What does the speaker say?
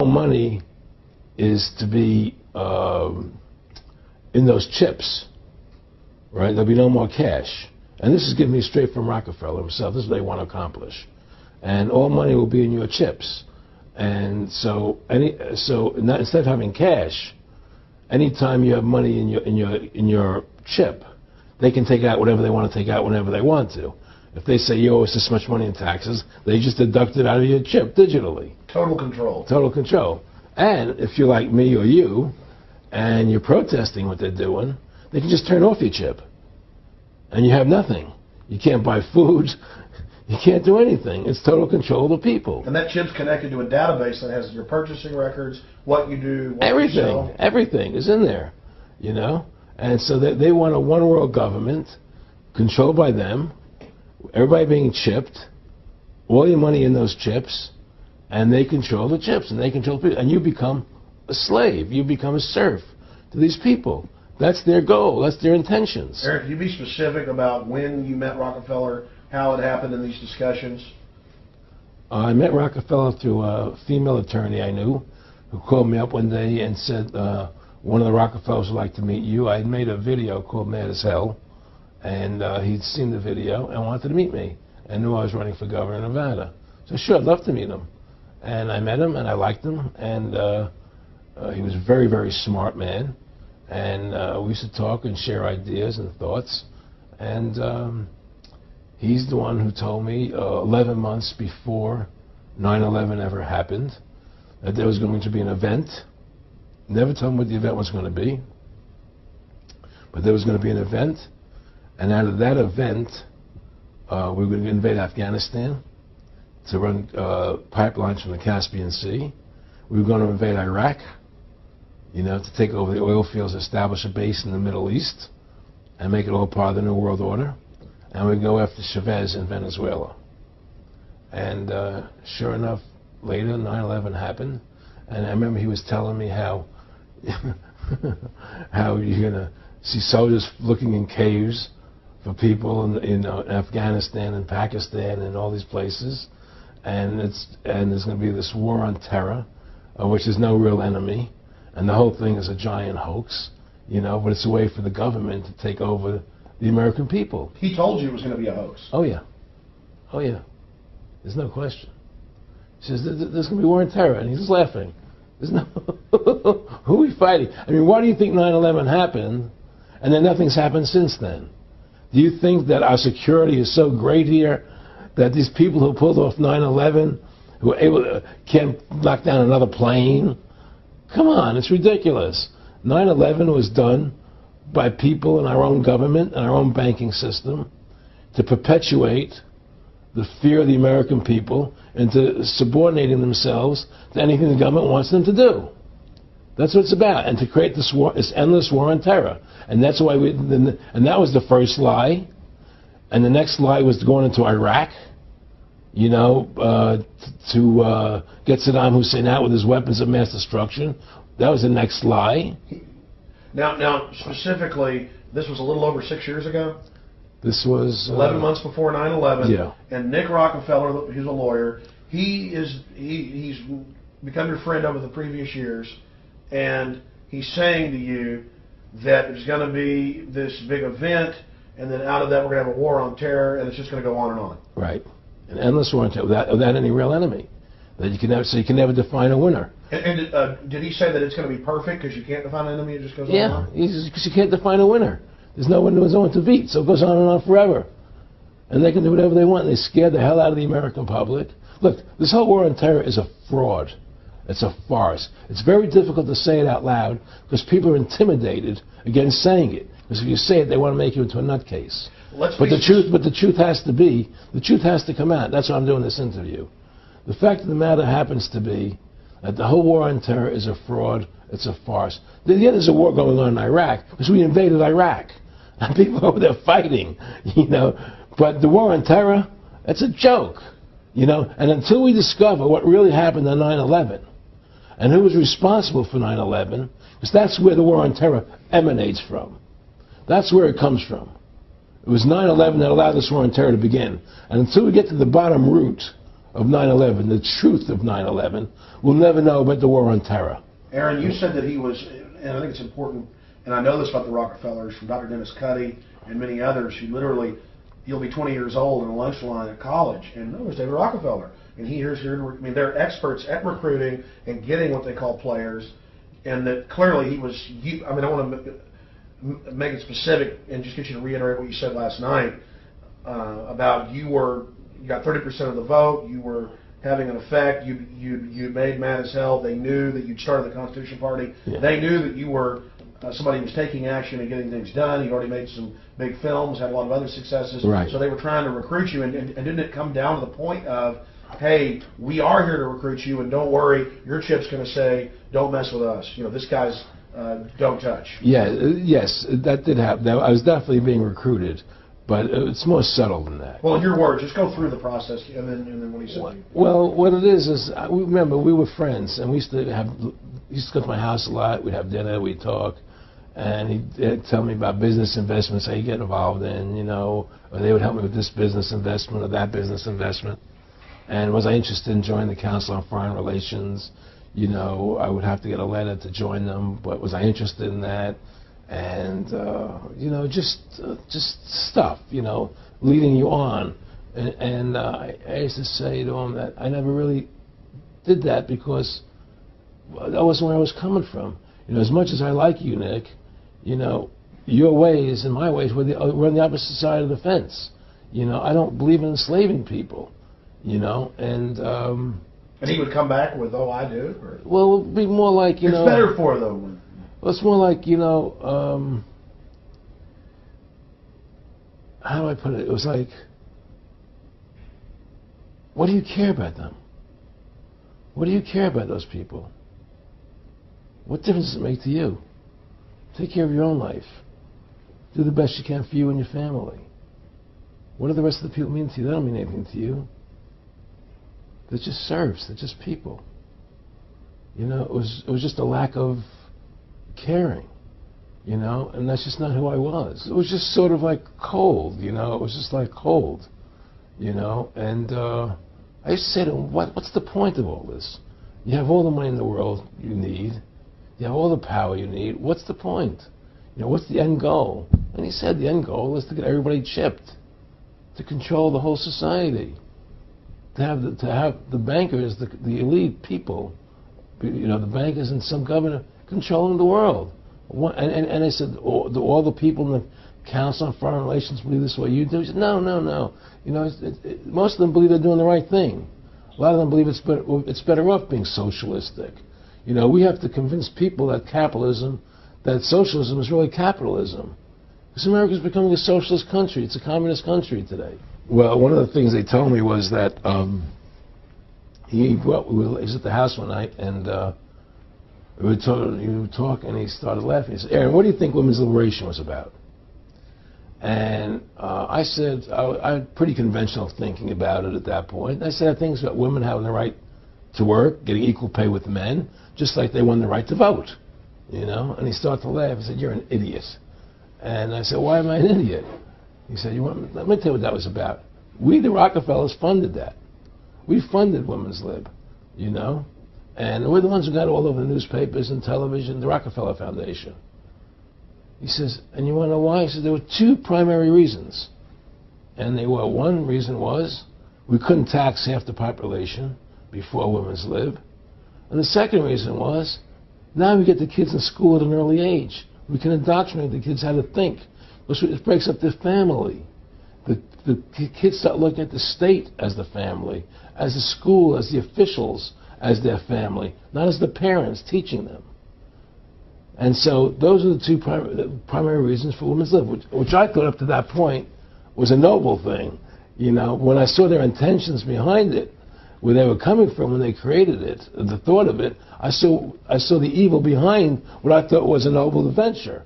Money is to be in those chips, right? There'll be no more cash. And this is giving me straight from Rockefeller himself. This is what they want to accomplish. And all money will be in your chips. And so instead of having cash, anytime you have money in your chip, they can take out whatever they want to take out whenever they want to. If they say you owe us this much money in taxes, they just deduct it out of your chip digitally. Total control. Total control. And if you're like me or you, and you're protesting what they're doing, they can just turn off your chip. And you have nothing. You can't buy food. You can't do anything. It's total control of the people. And that chip's connected to a database that has your purchasing records, what you do, what everything, you sell. Everything is in there, you know? And so they want a one-world government controlled by them, everybody being chipped, all your money in those chips, and they control the chips, and they control people. And you become a slave. You become a serf to these people. That's their goal. That's their intentions. Eric, can you be specific about when you met Rockefeller, how it happened in these discussions? I met Rockefeller through a female attorney I knew who called me up one day and said, one of the Rockefellers would like to meet you. I had made a video called Mad as Hell, and he'd seen the video and wanted to meet me and knew I was running for governor of Nevada. So sure, I'd love to meet him. And I met him, and I liked him, and he was a very, very smart man. And we used to talk and share ideas and thoughts. And he's the one who told me 11 months before 9/11 ever happened that there was going to be an event. Never told me what the event was going to be, but there was going to be an event. And out of that event, we were going to invade Afghanistan to run pipelines from the Caspian Sea. We were going to invade Iraq, you know, to take over the oil fields, establish a base in the Middle East, and make it all part of the New World Order. And we'd go after Chavez in Venezuela. And sure enough, later 9/11 happened. And I remember he was telling me how how you're going to see soldiers looking in caves for people in Afghanistan and Pakistan and all these places. And there's going to be this war on terror, which is no real enemy. And the whole thing is a giant hoax, you know, but it's a way for the government to take over the American people. He told you it was going to be a hoax. Oh, yeah. Oh, yeah. There's no question. He says, there's going to be war on terror. And he's just laughing. There's no... Who are we fighting? I mean, why do you think 9/11 happened and then nothing's happened since then? Do you think that our security is so great here that these people who pulled off 9/11, who were able to, can't knock down another plane? Come on, it's ridiculous. 9/11 was done by people in our own government and our own banking system to perpetuate the fear of the American people into subordinating themselves to anything the government wants them to do. That's what it's about, and to create this war, this endless war on terror. And that's why and that was the first lie. And the next lie was going into Iraq, you know, to get Saddam Hussein out with his weapons of mass destruction. That was the next lie. Now, specifically, this was a little over 6 years ago? This was... 11 months before 9/11. Yeah. And Nick Rockefeller, who's a lawyer, he's become your friend over the previous years, and he's saying to you that there's going to be this big event, and then out of that we're going to have a war on terror, and it's just going to go on and on. Right. An endless war on terror without any real enemy. That you can never, so you can never define a winner. And did he say that it's going to be perfect because you can't define an enemy, it just goes on and on? Yeah, because you can't define a winner. There's no one to beat, so it goes on and on forever. And they can do whatever they want. They scare the hell out of the American public. Look, this whole war on terror is a fraud. It's a farce. It's very difficult to say it out loud because people are intimidated against saying it. Because if you say it, they want to make you into a nutcase. But the truth has to come out. That's why I'm doing this interview. The fact of the matter happens to be that the whole war on terror is a fraud. It's a farce. Yeah, there's a war going on in Iraq because we invaded Iraq. And people over there fighting, you know. But the war on terror, that's a joke, you know. And until we discover what really happened on 9/11 and who was responsible for 9/11, because that's where the war on terror emanates from. That's where it comes from. It was 9/11 that allowed this war on terror to begin. And until we get to the bottom root of 9/11, the truth of 9/11, will never know about the war on terror. Aaron, you said that he was, and I think it's important, and I know this about the Rockefellers from Dr. Dennis Cuddy and many others who literally, you'll be 20 years old in a lunch line at college, and no, there's David Rockefeller. And they're experts at recruiting and getting what they call players, and that clearly he was, I want to make it specific and just get you to reiterate what you said last night about you got 30% of the vote, you were having an effect, you made mad as hell, they knew that you'd started the Constitution Party, they knew that you were somebody who was taking action and getting things done, you'd already made some big films, had a lot of other successes, so they were trying to recruit you, and didn't it come down to the point of, hey, we are here to recruit you, and don't worry, your chip's going to say, don't mess with us. This guy's don't touch. Yeah, yes, that did happen. I was definitely being recruited, but it's more subtle than that. Well, in your words, just go through the process, and then what he said. Well, what it is remember, we were friends, and we used to go to my house a lot. We'd have dinner, we'd talk, and he'd tell me about business investments that he'd get involved in, or they would help me with this business investment or that business investment. And was I interested in joining the Council on Foreign Relations? I would have to get a letter to join them, but was I interested in that? And, just stuff, leading you on. And I used to say to him that I never really did that because that wasn't where I was coming from. As much as I like you, Nick, your ways and my ways we're on the opposite side of the fence. I don't believe in enslaving people. And he would come back with, oh, I do? Or? Well, it would be more like, It's better for them. Well, it's more like, how do I put it? It was like, what do you care about them? What do you care about those people? What difference does it make to you? Take care of your own life. Do the best you can for you and your family. What do the rest of the people mean to you? They don't mean anything to you. They're just serfs. They're just people. It was just a lack of caring, and that's just not who I was. It was just sort of like cold, it was just like cold, and I used to say to him, what's the point of all this? You have all the money in the world you need. You have all the power you need. What's the point? What's the end goal? And he said the end goal is to get everybody chipped, to control the whole society. To have the bankers, the elite people, the bankers and some governor controlling the world. And I said, all the people in the Council on Foreign Relations believe this way you do? He said, no. Most of them believe they're doing the right thing. A lot of them believe it's better off being socialistic. We have to convince people that socialism is really capitalism. Because America's becoming a socialist country. It's a communist country today. Well, one of the things they told me was that he was at the house one night, and we were talking, and he started laughing. He said, Aaron, what do you think women's liberation was about? And I said, I had pretty conventional thinking about it at that point. I said, I think it's about women having the right to work, getting equal pay with men, just like they won the right to vote. And he started to laugh. He said, you're an idiot. And I said, why am I an idiot? He said, let me tell you what that was about. We, the Rockefellers, funded that. We funded Women's Lib, and we're the ones who got it all over the newspapers and television, the Rockefeller Foundation. He says, and you want to know why? He said, there were two primary reasons. And one reason was we couldn't tax half the population before Women's Lib. And the second reason was, now we get the kids in school at an early age. We can indoctrinate the kids how to think. It breaks up their family. The kids start looking at the state as the family, as the school, as the officials, as their family, not as the parents teaching them. And so those are the two primary reasons for Women's Lib, which I thought up to that point was a noble thing. When I saw their intentions behind it, where they were coming from when they created it, the thought of it, I saw the evil behind what I thought was a noble adventure.